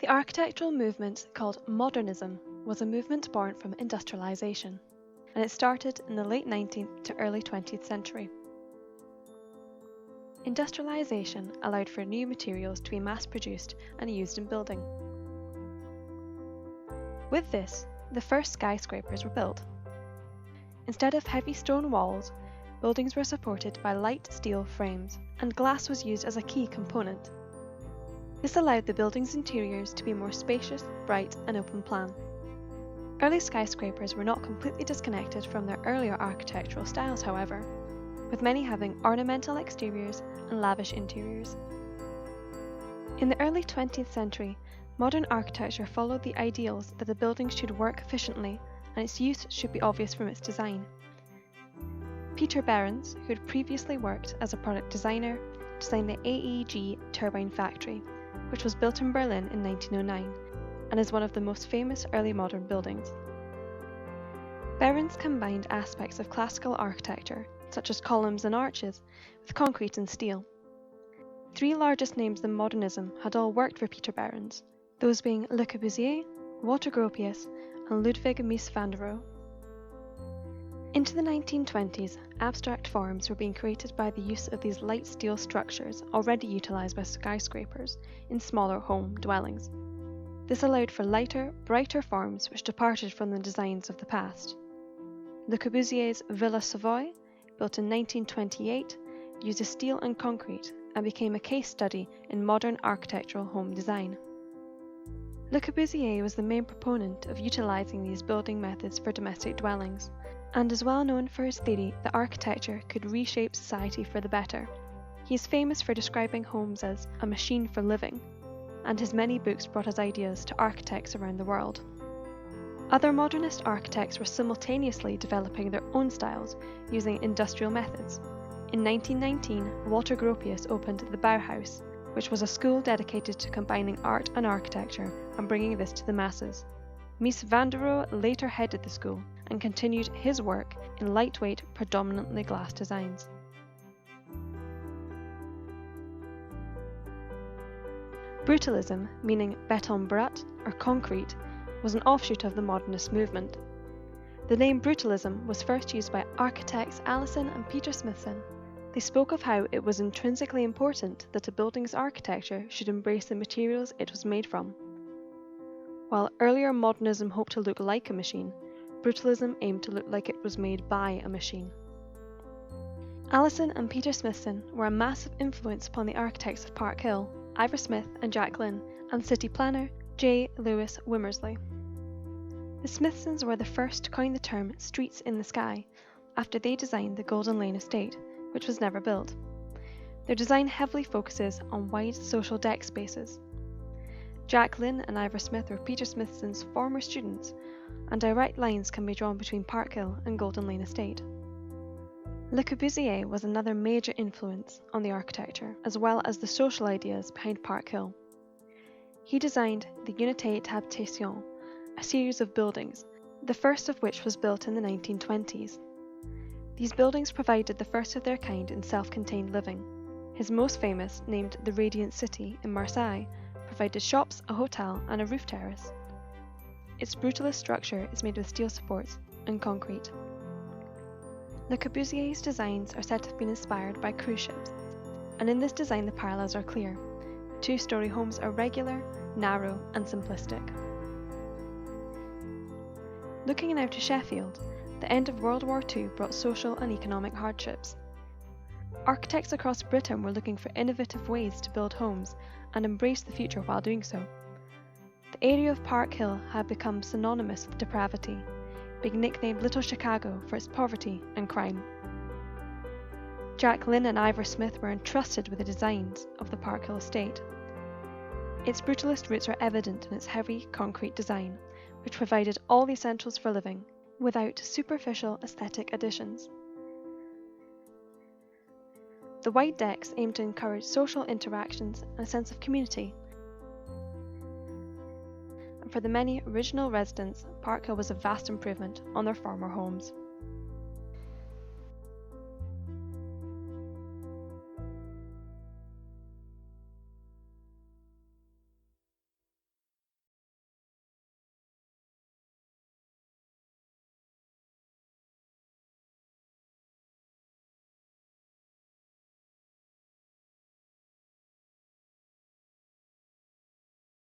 The architectural movement called Modernism was a movement born from industrialisation, and it started in the late 19th to early 20th century. Industrialisation allowed for new materials to be mass-produced and used in building. With this, the first skyscrapers were built. Instead of heavy stone walls, buildings were supported by light steel frames, and glass was used as a key component. This allowed the building's interiors to be more spacious, bright, and open plan. Early skyscrapers were not completely disconnected from their earlier architectural styles, however, with many having ornamental exteriors and lavish interiors. In the early 20th century, modern architecture followed the ideals that the building should work efficiently and its use should be obvious from its design. Peter Behrens, who had previously worked as a product designer, designed the AEG turbine factory, which was built in Berlin in 1909 and is one of the most famous early modern buildings. Behrens combined aspects of classical architecture, such as columns and arches, with concrete and steel. The three largest names in modernism had all worked for Peter Behrens, those being Le Corbusier, Walter Gropius, and Ludwig Mies van der Rohe. Into the 1920s, abstract forms were being created by the use of these light steel structures already utilised by skyscrapers in smaller home dwellings. This allowed for lighter, brighter forms which departed from the designs of the past. Le Corbusier's Villa Savoy, built in 1928, uses steel and concrete and became a case study in modern architectural home design. Le Corbusier was the main proponent of utilising these building methods for domestic dwellings, and is well known for his theory that architecture could reshape society for the better. He is famous for describing homes as a machine for living, and his many books brought his ideas to architects around the world. Other modernist architects were simultaneously developing their own styles using industrial methods. In 1919, Walter Gropius opened the Bauhaus, which was a school dedicated to combining art and architecture and bringing this to the masses. Mies van der Rohe later headed the school and continued his work in lightweight, predominantly glass designs. Brutalism, meaning béton brut or concrete, was an offshoot of the modernist movement. The name Brutalism was first used by architects Allison and Peter Smithson. They spoke of how it was intrinsically important that a building's architecture should embrace the materials it was made from. While earlier modernism hoped to look like a machine, Brutalism aimed to look like it was made by a machine. Allison and Peter Smithson were a massive influence upon the architects of Park Hill, Ivor Smith and Jack Lynn, and city planner J. Lewis Wimmersley. The Smithsons were the first to coin the term streets in the sky, after they designed the Golden Lane estate, which was never built. Their design heavily focuses on wide social deck spaces. Jack Lynn and Ivor Smith were Peter Smithson's former students, and direct lines can be drawn between Park Hill and Golden Lane estate. Le Corbusier was another major influence on the architecture, as well as the social ideas behind Park Hill. He designed the Unité d'Habitation, a series of buildings, the first of which was built in the 1920s. These buildings provided the first of their kind in self-contained living. His most famous, named the Radiant City in Marseille, provided shops, a hotel, and a roof terrace. Its brutalist structure is made with steel supports and concrete. Le Corbusier's designs are said to have been inspired by cruise ships, and in this design the parallels are clear. Two-storey homes are regular, narrow, and simplistic. Looking now to Sheffield, the end of World War II brought social and economic hardships. Architects across Britain were looking for innovative ways to build homes and embrace the future while doing so. The area of Park Hill had become synonymous with depravity, being nicknamed Little Chicago for its poverty and crime. Jack Lynn and Ivor Smith were entrusted with the designs of the Park Hill estate. Its brutalist roots are evident in its heavy concrete design, which provided all the essentials for living, without superficial aesthetic additions. The wide decks aimed to encourage social interactions and a sense of community. And for the many original residents, Park Hill was a vast improvement on their former homes.